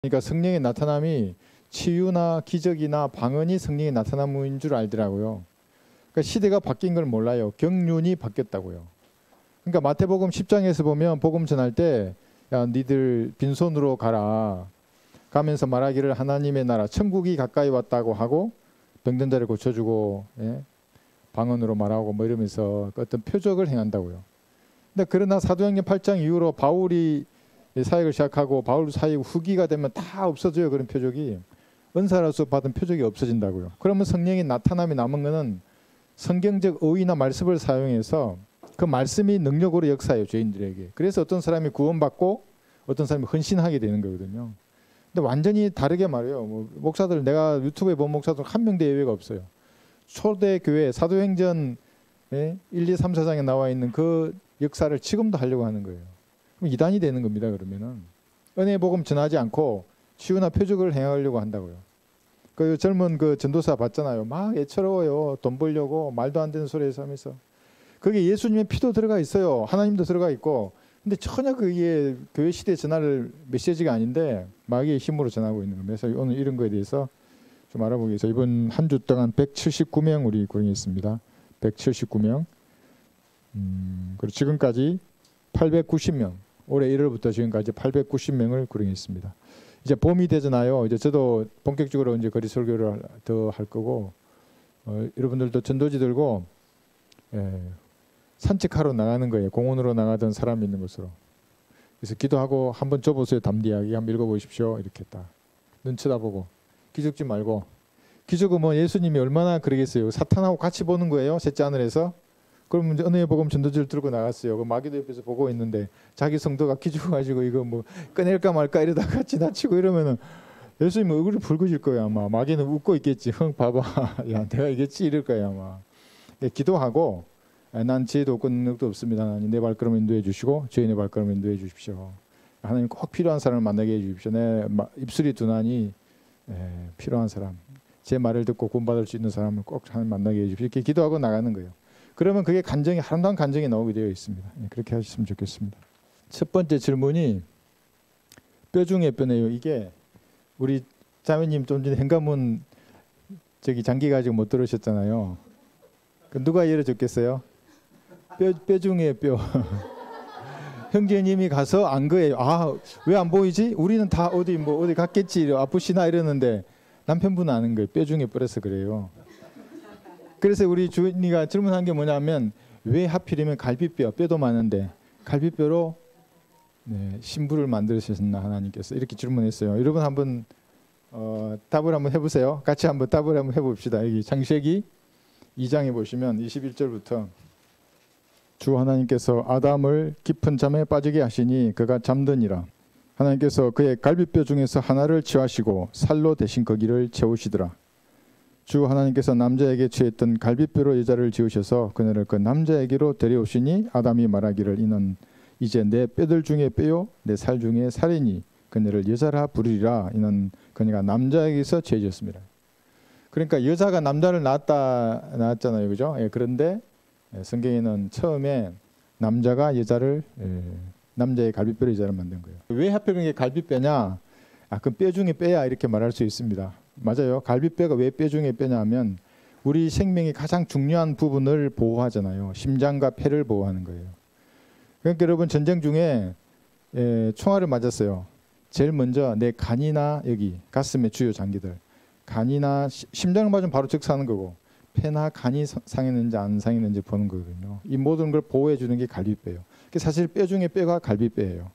그러니까 성령의 나타남이 치유나 기적이나 방언이 성령의 나타남인 줄 알더라고요. 그러니까 시대가 바뀐 걸 몰라요. 경륜이 바뀌었다고요. 그러니까 마태복음 10장에서 보면 복음 전할 때 야, 니들 빈손으로 가라. 가면서 말하기를 하나님의 나라 천국이 가까이 왔다고 하고 병든 자를 고쳐주고 방언으로 말하고 뭐 이러면서 어떤 표적을 행한다고요. 근데 그러나 사도행전 8장 이후로 바울이 사역을 시작하고 바울 사역 후기가 되면 다 없어져요. 그런 표적이. 은사로서 받은 표적이 없어진다고요. 그러면 성령의 나타남이 남은 것은 성경적 어휘나 말씀을 사용해서 그 말씀이 능력으로 역사해요. 죄인들에게. 그래서 어떤 사람이 구원받고 어떤 사람이 헌신하게 되는 거거든요. 근데 완전히 다르게 말해요. 뭐 목사들 내가 유튜브에 본 목사들 한 명도 예외가 없어요. 초대 교회 사도행전 1, 2, 3, 4장에 나와 있는 그 역사를 지금도 하려고 하는 거예요. 그럼 이단이 되는 겁니다. 그러면은 은혜의 복음 전하지 않고 치유나 표적을 행하려고 한다고요. 그 젊은 그 전도사 봤잖아요. 막 애처로워요. 돈 벌려고 말도 안 되는 소리에서 하면서. 그게 예수님의 피도 들어가 있어요. 하나님도 들어가 있고. 근데 전혀 그게 교회 시대 전할 메시지가 아닌데 마귀의 힘으로 전하고 있는 겁니다. 그래서 오늘 이런 거에 대해서 좀 알아보기 위해서 이번 한 주 동안 179명 우리 구령했습니다. 179명. 그리고 지금까지 890명. 올해 1월부터 지금까지 890명을 구령했습니다. 이제 봄이 되잖아요. 이제 저도 본격적으로 이제 거리 설교를 더 할 거고 여러분들도 전도지 들고 산책하러 나가는 거예요. 공원으로 나가던 사람 있는 곳으로. 그래서 기도하고 한번 줘보세요. 담대하게 한번 읽어보십시오. 이렇게 딱 눈 쳐다보고 기죽지 말고. 기죽으면 뭐 예수님이 얼마나 그러겠어요. 사탄하고 같이 보는 거예요. 셋째 하늘에서. 그러면 이제 은혜의 복음 전도지를 들고 나갔어요. 그 마귀도 옆에서 보고 있는데 자기 성도가 기죽어가지고 이거 뭐 꺼낼까 말까 이러다가 지나치고 이러면은 예수님 얼굴이 붉어질 거예요 아마. 마귀는 웃고 있겠지. 흥 봐봐. 야 내가 이겼지 이럴 거예요 아마. 기도하고 난 지혜도 없고 능력도 없습니다. 하나님 내 발걸음 인도해 주시고 죄인의 발걸음 인도해 주십시오. 하나님 꼭 필요한 사람을 만나게 해 주십시오. 내 입술이 둔하니 필요한 사람. 제 말을 듣고 구원받을 수 있는 사람을 꼭 하나님 만나게 해 주십시오. 이렇게 기도하고 나가는 거예요. 그러면 그게 간정이 아름다운 간정이 나오게 되어 있습니다. 그렇게 하셨으면 좋겠습니다. 첫 번째 질문이 뼈 중에 뼈네요. 이게 우리 자매님 좀 전에 현관문 저기 잠기 가지고 못 들으셨잖아요. 누가 열어줬겠어요? 뼈 중에 뼈. 형제님이 가서 안 거예요. 아, 왜 안 보이지? 우리는 다 어디 갔겠지. 아프시나 이러는데 남편분은 아는 거예요. 뼈 중에 뼈라서 그래요. 그래서 우리 주인이가 질문한 게 뭐냐면 왜 하필이면 갈비뼈, 뼈도 많은데 갈비뼈로 신부를 만드셨나 하나님께서 이렇게 질문했어요. 여러분 한번 답을 한번 해보세요. 같이 한번 답을 한번 해봅시다. 여기 창세기 2장에 보시면 21절부터 주 하나님께서 아담을 깊은 잠에 빠지게 하시니 그가 잠드니라. 하나님께서 그의 갈비뼈 중에서 하나를 취하시고 살로 대신 거기를 채우시더라. 주 하나님께서 남자에게 취했던 갈비뼈로 여자를 지으셔서 그녀를 그 남자에게로 데려오시니 아담이 말하기를 이는 이제 내 뼈들 중에 뼈요 내 살 중에 살이니 그녀를 여자라 부르리라. 이는 그녀가 남자에게서 죄졌습니다. 그러니까 여자가 남자를 낳았잖아요. 그죠? 그런데 성경에는 처음에 남자가 여자를 남자의 갈비뼈로 여자를 만든 거예요. 왜 하필 그게 갈비뼈냐? 그럼 뼈 중에 뼈야 이렇게 말할 수 있습니다. 맞아요. 갈비뼈가 왜 뼈 중에 뼈냐 하면 우리 생명의 가장 중요한 부분을 보호하잖아요. 심장과 폐를 보호하는 거예요. 그러니까 여러분 전쟁 중에 총알을 맞았어요. 제일 먼저 내 간이나 여기 가슴의 주요 장기들 간이나 심장을 맞으면 바로 즉사하는 거고 폐나 간이 상했는지 안 상했는지 보는 거거든요. 이 모든 걸 보호해 주는 게 갈비뼈예요. 사실 뼈 중에 뼈가 갈비뼈예요.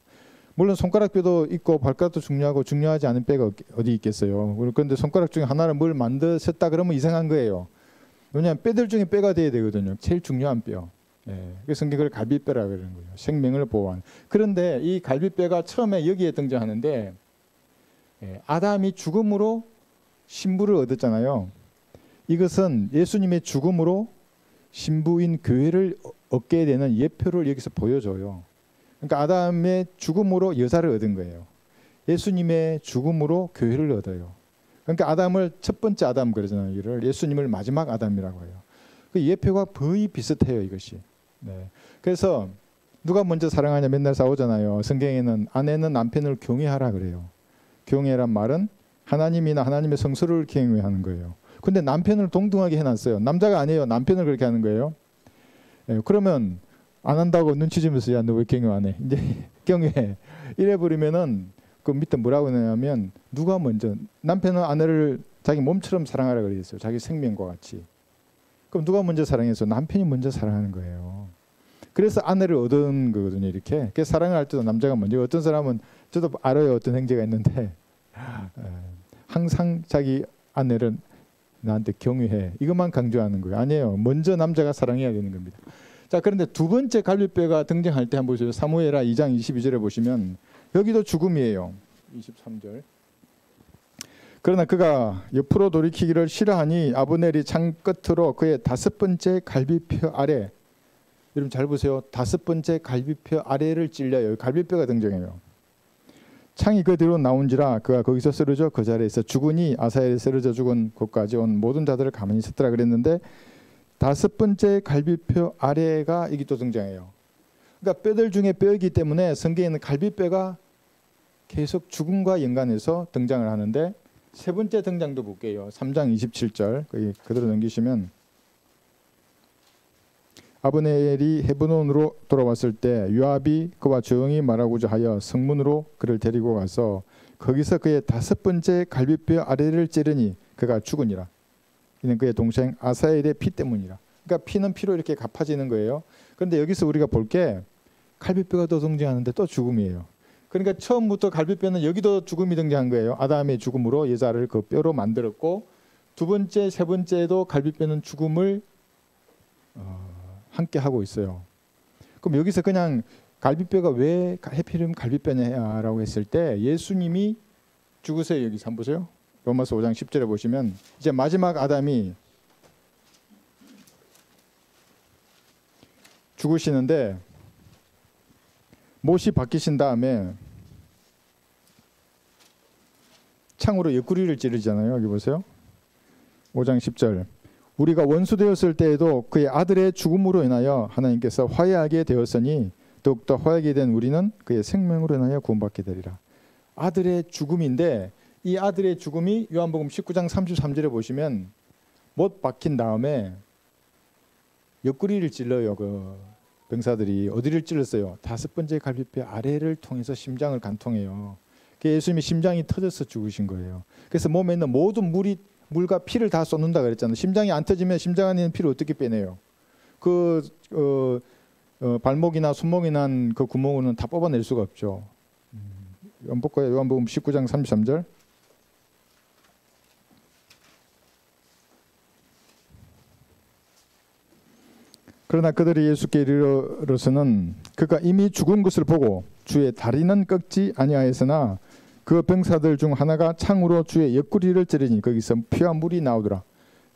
물론 손가락뼈도 있고 발가락도 중요하고 중요하지 않은 뼈가 어디 있겠어요. 그런데 손가락 중에 하나를 뭘 만드셨다 그러면 이상한 거예요. 왜냐하면 뼈들 중에 뼈가 돼야 되거든요. 제일 중요한 뼈. 그래서 성경을 갈비뼈라고 그러는 거예요. 생명을 보호하는. 그런데 이 갈비뼈가 처음에 여기에 등장하는데 아담이 죽음으로 신부를 얻었잖아요. 이것은 예수님의 죽음으로 신부인 교회를 얻게 되는 예표를 여기서 보여줘요. 그러니까 아담의 죽음으로 여자를 얻은 거예요. 예수님의 죽음으로 교회를 얻어요. 그러니까 아담을 첫 번째 아담 그러잖아요. 이를 예수님을 마지막 아담이라고 해요. 그 예표가 거의 비슷해요. 이것이. 그래서 누가 먼저 사랑하냐 맨날 싸우잖아요. 성경에는 아내는 남편을 경외하라 그래요. 경외란 말은 하나님이나 하나님의 성소를 경외하는 거예요. 근데 남편을 동등하게 해놨어요. 남자가 아니에요. 남편을 그렇게 하는 거예요. 예, 그러면 안 한다고 눈치 주면서 야 너 왜 경외 안 해? 이제 경외해. 이래 버리면은 그 밑에 뭐라고 하냐면 누가 먼저 남편은 아내를 자기 몸처럼 사랑하라 그랬어요. 자기 생명과 같이. 그럼 누가 먼저 사랑해서 남편이 먼저 사랑하는 거예요. 그래서 아내를 얻은 거거든요. 이렇게. 그래서 사랑을 할 때도 남자가 먼저. 어떤 사람은 저도 알아요. 어떤 행제가 있는데 항상 자기 아내를 나한테 경외해. 이것만 강조하는 거예요. 아니에요. 먼저 남자가 사랑해야 되는 겁니다. 자, 그런데 두 번째 갈빗뼈가 등장할 때 한번 보세요. 사무엘하 2장 22절에 보시면 여기도 죽음이에요. 23절. 그러나 그가 옆으로 돌이키기를 싫어하니 아브넬이 창 끝으로 그의 5번째 갈비뼈 아래, 여러분 잘 보세요. 5번째 갈비뼈 아래를 찔려요. 갈비뼈가 등장해요. 창이 그 뒤로 나온지라 그가 거기서 쓰러져 그 자리에서 죽으니 아사엘이 쓰러져 죽은 곳까지 온 모든 자들을 가만히 있었더라 그랬는데 5번째 갈비뼈 아래가 이게 또 등장해요. 그러니까 뼈들 중에 뼈이기 때문에 성경에는 갈비뼈가 계속 죽음과 연관해서 등장을 하는데 세 번째 등장도 볼게요. 3장 27절 거기 그대로 넘기시면 아브넬이 헤브론으로 돌아왔을 때 요압이 그와 조용히 말하고자 하여 성문으로 그를 데리고 가서 거기서 그의 5번째 갈비뼈 아래를 찌르니 그가 죽으니라. 이는 그의 동생 아사엘의 피 때문이라. 그러니까 피는 피로 이렇게 갚아지는 거예요. 그런데 여기서 우리가 볼 게 갈비뼈가 또 등장하는데 또 죽음이에요. 그러니까 처음부터 갈비뼈는 여기도 죽음이 등장한 거예요. 아담의 죽음으로 여자를 그 뼈로 만들었고 두 번째, 세 번째도 갈비뼈는 죽음을 함께 하고 있어요. 그럼 여기서 그냥 갈비뼈가 왜 해필이면 갈비뼈냐라고 했을 때 예수님이 죽으세요. 여기서 한번 보세요. 로마서 5장 10절에 보시면 이제 마지막 아담이 죽으시는데 못이 박히신 다음에 창으로 옆구리를 찌르잖아요. 여기 보세요. 5장 10절. 우리가 원수되었을 때에도 그의 아들의 죽음으로 인하여 하나님께서 화해하게 되었으니 더욱더 화해하게 된 우리는 그의 생명으로 인하여 구원받게 되리라. 아들의 죽음인데 이 아들의 죽음이 요한복음 19장 33절에 보시면 못 박힌 다음에 옆구리를 찔러요. 그 병사들이 어디를 찔렀어요? 5번째 갈비뼈 아래를 통해서 심장을 관통해요. 예수님이 심장이 터져서 죽으신 거예요. 그래서 몸에 있는 모든 물과 피를 다 쏟는다 그랬잖아요. 심장이 안 터지면 심장 안에 있는 피를 어떻게 빼내요? 발목이나 손목이 난 그 구멍으로는 다 뽑아낼 수가 없죠. 요한복음 19장 33절. 그러나 그들이 예수께 이르러서는 그가 이미 죽은 것을 보고 주의 다리는 꺾지 아니하였으나 그 병사들 중 하나가 창으로 주의 옆구리를 찌르니 거기서 피와 물이 나오더라.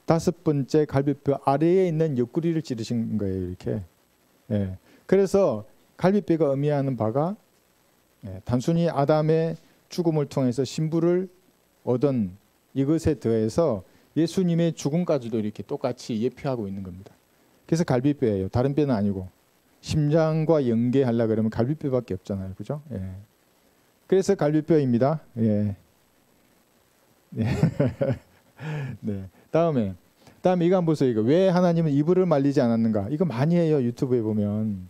5번째 갈비뼈 아래에 있는 옆구리를 찌르신 거예요. 이렇게. 예. 그래서 갈비뼈가 의미하는 바가 단순히 아담의 죽음을 통해서 신부를 얻은 이것에 더해서 예수님의 죽음까지도 이렇게 똑같이 예표하고 있는 겁니다. 그래서 갈비뼈예요. 다른 뼈는 아니고. 심장과 연계하려고 그러면 갈비뼈밖에 없잖아요. 그죠? 예. 그래서 갈비뼈입니다. 예. 네. 네. 다음에 이거 한번 보세요. 이거 왜 하나님은 이불을 말리지 않았는가? 이거 많이 해요. 유튜브에 보면.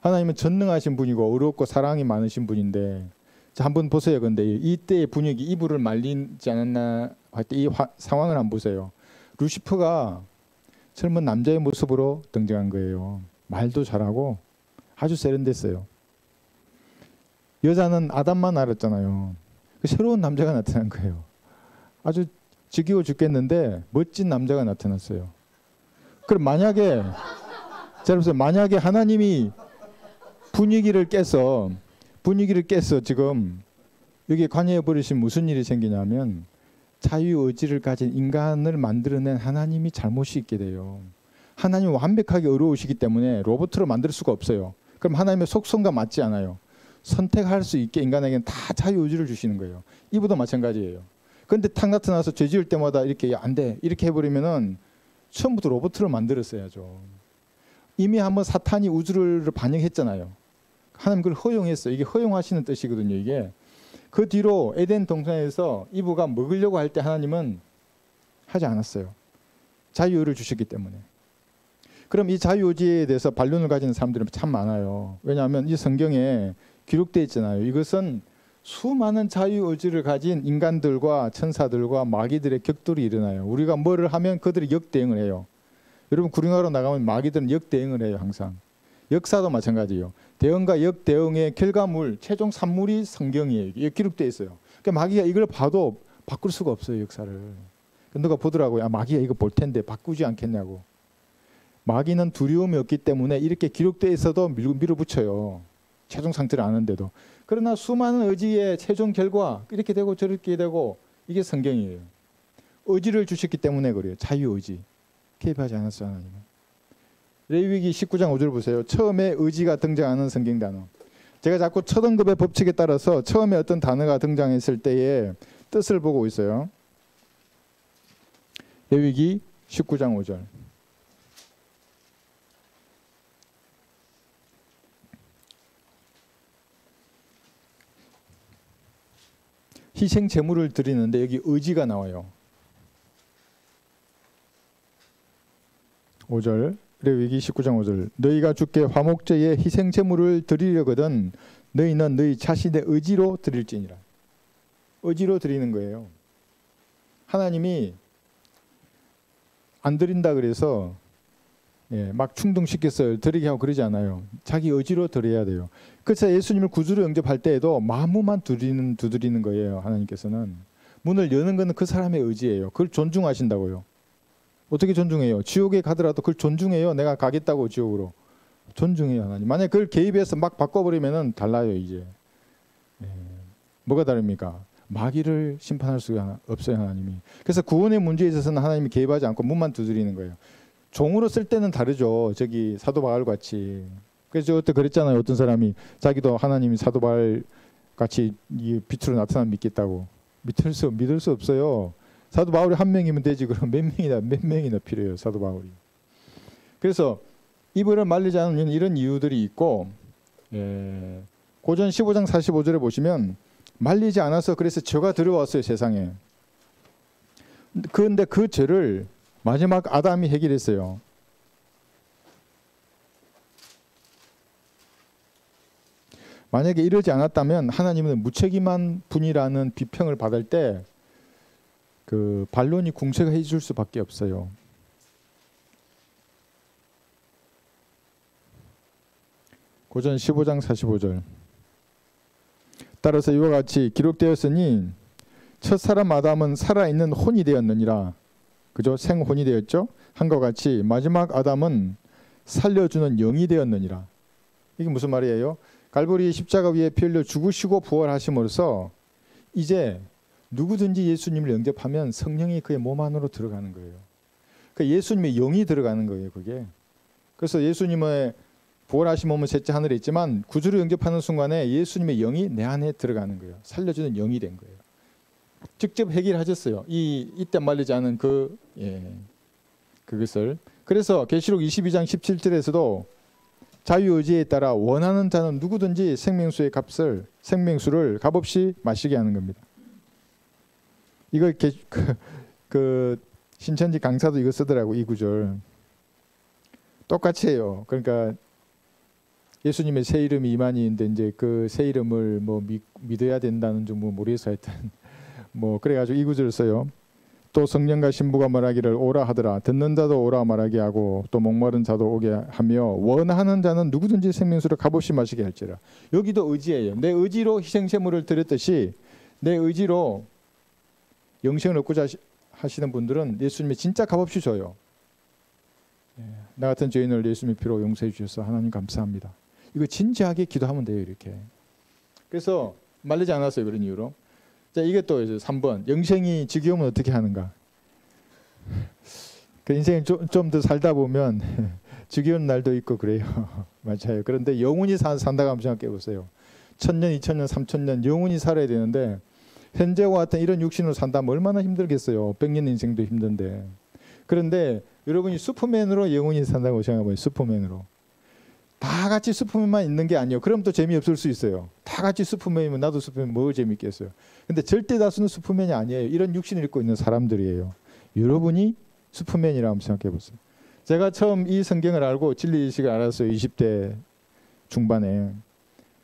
하나님은 전능하신 분이고 어렵고 사랑이 많으신 분인데 자, 한번 보세요. 근데 이때의 분위기 이불을 말리지 않았나 할 때 이 상황을 한번 보세요. 루시퍼가 젊은 남자의 모습으로 등장한 거예요. 말도 잘하고 아주 세련됐어요. 여자는 아담만 알았잖아요. 새로운 남자가 나타난 거예요. 아주 지겨워 죽겠는데 멋진 남자가 나타났어요. 그럼 만약에 하나님이 분위기를 깨서 지금 여기에 관여해 버리시면 무슨 일이 생기냐면 자유의지를 가진 인간을 만들어낸 하나님이 잘못이 있게 돼요. 하나님은 완벽하게 어려우시기 때문에 로봇으로 만들 수가 없어요. 그럼 하나님의 속성과 맞지 않아요. 선택할 수 있게 인간에게는 다 자유의지를 주시는 거예요. 이보다 마찬가지예요. 그런데 탁 나타나서 죄 지을 때마다 이렇게 안 돼 이렇게 해버리면은 처음부터 로봇으로 만들었어야죠. 이미 한번 사탄이 우주를 반영했잖아요. 하나님 그걸 허용했어요. 이게 허용하시는 뜻이거든요. 이게 그 뒤로 에덴 동산에서 이브가 먹으려고 할 때 하나님은 하지 않았어요. 자유의지를 주셨기 때문에. 그럼 이 자유의지에 대해서 반론을 가지는 사람들은 참 많아요. 왜냐하면 이 성경에 기록되어 있잖아요. 이것은 수많은 자유의지를 가진 인간들과 천사들과 마귀들의 격돌이 일어나요. 우리가 뭐를 하면 그들이 역대응을 해요. 여러분 구경하러 나가면 마귀들은 역대응을 해요. 항상. 역사도 마찬가지예요. 대응과 역대응의 결과물, 최종 산물이 성경이에요. 이게 기록되어 있어요. 그러니까 마귀가 이걸 봐도 바꿀 수가 없어요. 역사를. 누가 보더라고요. 마귀가 이거 볼 텐데 바꾸지 않겠냐고. 마귀는 두려움이 없기 때문에 이렇게 기록되어 있어도 밀어붙여요. 최종 상태를 아는데도. 그러나 수많은 의지의 최종 결과 이렇게 되고 저렇게 되고 이게 성경이에요. 의지를 주셨기 때문에 그래요. 자유의지. 개입하지 않았어요. 하나님은. 레위기 19장 5절 보세요. 처음에 의지가 등장하는 성경 단어. 제가 자꾸 첫 언급의 법칙에 따라서 처음에 어떤 단어가 등장했을 때의 뜻을 보고 있어요. 레위기 19장 5절. 희생 제물을 드리는데 여기 의지가 나와요. 5절 레위기 19장 5절 너희가 주께 화목제에 희생 제물을 드리려거든 너희는 너희 자신의 의지로 드릴지니라. 의지로 드리는 거예요. 하나님이 안 드린다 그래서 막 충동시켜서 드리게 하고 그러지 않아요. 자기 의지로 드려야 돼요. 그래서 예수님을 구주로 영접할 때에도 마음만 두드리는 거예요. 하나님께서는. 문을 여는 것은 그 사람의 의지예요. 그걸 존중하신다고요. 어떻게 존중해요? 지옥에 가더라도 그걸 존중해요. 내가 가겠다고 지옥으로. 존중해요. 하나님. 만약에 그걸 개입해서 막 바꿔버리면 달라요. 이제. 뭐가 다릅니까? 마귀를 심판할 수가 없어요. 하나님이. 그래서 구원의 문제에 있어서는 하나님이 개입하지 않고 문만 두드리는 거예요. 종으로 쓸 때는 다르죠. 저기 사도 바울 같이. 그래서 그때 그랬잖아요. 어떤 사람이 자기도 하나님이 사도 바울 같이 이 빛으로 나타나면 믿겠다고. 믿을 수 없어요. 사도 바울이 한 명이면 되지. 그럼 몇 명이나 필요해요. 사도 바울이. 그래서 이불을 말리지 않는 이런 이유들이 있고 고전 15장 45절에 보시면 말리지 않아서 그래서 죄가 들어왔어요. 세상에. 그런데 그 죄를 마지막 아담이 해결했어요. 만약에 이러지 않았다면 하나님은 무책임한 분이라는 비평을 받을 때 그 반론이 궁색해 해줄 수밖에 없어요. 고전 15장 45절 따라서 이와 같이 기록되었으니 첫사람 아담은 살아있는 혼이 되었느니라. 그죠? 생혼이 되었죠. 한것 같이 마지막 아담은 살려주는 영이 되었느니라. 이게 무슨 말이에요? 갈보리 십자가 위에 피 흘려 죽으시고 부활하심으로써 이제 누구든지 예수님을 영접하면 성령이 그의 몸 안으로 들어가는 거예요. 그러니까 예수님의 영이 들어가는 거예요. 그게. 그래서 예수님의 부활하신 몸은 셋째 하늘에 있지만 구주를 영접하는 순간에 예수님의 영이 내 안에 들어가는 거예요. 살려주는 영이 된 거예요. 직접 해결하셨어요. 이때 말리지 않은 그것을. 그래서 계시록 22장 17절에서도 자유의지에 따라 원하는 자는 누구든지 생명수를 값없이 마시게 하는 겁니다. 이걸 그 신천지 강사도 이거 쓰더라고. 이 구절 똑같이 해요. 그러니까 예수님의 새 이름이 이만희인데 이제 그 새 이름을 뭐 믿어야 된다는 좀 모르겠어 하여튼 뭐 그래가지고 이 구절을 써요. 또 성령과 신부가 말하기를 오라 하더라. 듣는 자도 오라 말하게 하고 또 목마른 자도 오게 하며 원하는 자는 누구든지 생명수를 값없이 마시게 할지라. 여기도 의지예요. 내 의지로 희생제물을 드렸듯이 내 의지로 영생을 얻고자 하시는 분들은 예수님이 진짜 값없이 줘요. 나 같은 죄인을 예수님의 피로 용서해 주셔서 하나님 감사합니다. 이거 진지하게 기도하면 돼요. 이렇게. 그래서 말리지 않았어요. 그런 이유로. 자, 이게 또 이제 3번. 영생이 지겨우면 어떻게 하는가? 그 인생을 좀 더 살다 보면 지겨운 날도 있고 그래요. 맞아요. 그런데 영원히 산다고 한번 생각해 보세요. 1000년, 2000년, 3000년 영원히 살아야 되는데 현재와 같은 이런 육신으로 산다면 얼마나 힘들겠어요. 100년 인생도 힘든데. 그런데 여러분이 슈퍼맨으로 영원히 산다고 생각해봐요. 슈퍼맨으로. 다 같이 슈퍼맨만 있는 게 아니에요. 그럼 또 재미없을 수 있어요. 다 같이 슈퍼맨이면 나도 슈퍼맨 뭐 재밌겠어요. 근데 절대 다수는 슈퍼맨이 아니에요. 이런 육신을 입고 있는 사람들이에요. 여러분이 슈퍼맨이라고 한번 생각해 보세요. 제가 처음 이 성경을 알고 진리의식을 알았어요. 20대 중반에.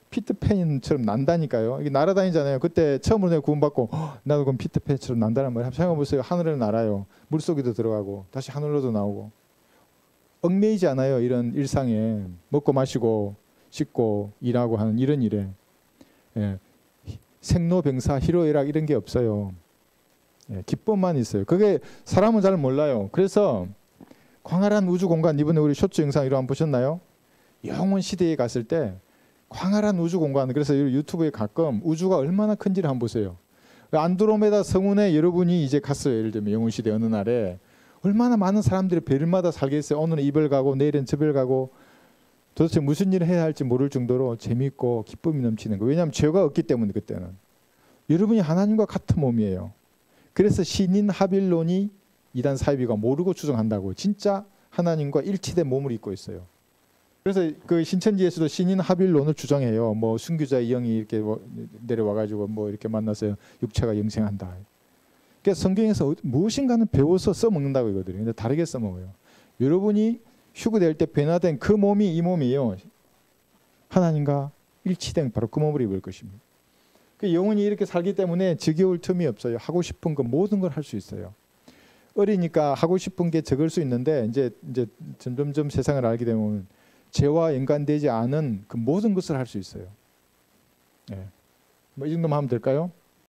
피터팬처럼 난다니까요. 이게 날아다니잖아요. 그때 처음으로 내가 구원받고 나도 그럼 피터팬처럼 난다는 말 한번 생각해 보세요. 하늘을 날아요. 물속에도 들어가고 다시 하늘로도 나오고. 얽매이지 않아요. 이런 일상에 먹고 마시고 씻고 일하고 하는 이런 일에. 예. 생로병사 희로애락 이런 게 없어요. 예. 기쁨만 있어요. 그게 사람은 잘 몰라요. 그래서 광활한 우주 공간, 이번에 우리 쇼츠 영상 이거 한번 보셨나요? 영원 시대에 갔을 때 광활한 우주 공간, 그래서 유튜브에 가끔 우주가 얼마나 큰지를 한번 보세요. 안드로메다 성운에 여러분이 이제 갔어요. 예를 들면 영원 시대 어느 날에 얼마나 많은 사람들이 별마다 살겠어요. 오늘은 이별 가고 내일은 저별 가고 도대체 무슨 일을 해야 할지 모를 정도로 재미있고 기쁨이 넘치는 거예요. 왜냐하면 죄가 없기 때문에. 그때는 여러분이 하나님과 같은 몸이에요. 그래서 신인 하빌론이 이단 사이비가 모르고 추정한다고 진짜 하나님과 일치된 몸을 입고 있어요. 그래서 그 신천지에서도 신인 하빌론을 주장해요. 뭐 순교자의 영이 이렇게 뭐 내려와가지고 뭐 이렇게 만나서 육체가 영생한다. 그래서 성경에서 무엇인가는 배워서 써먹는다고 이거든요. 근데 다르게 써먹어요. 여러분이 휴거될 때 변화된 그 몸이 이 몸이에요. 하나님과 일치된 바로 그 몸을 입을 것입니다. 그 영혼이 이렇게 살기 때문에 지겨울 틈이 없어요. 하고 싶은 거 모든 걸 할 수 있어요. 어리니까 하고 싶은 게 적을 수 있는데 이제 점점점 세상을 알게 되면 죄와 연관되지 않은 그 모든 것을 할 수 있어요. 예. 뭐 이 정도만 하면 될까요?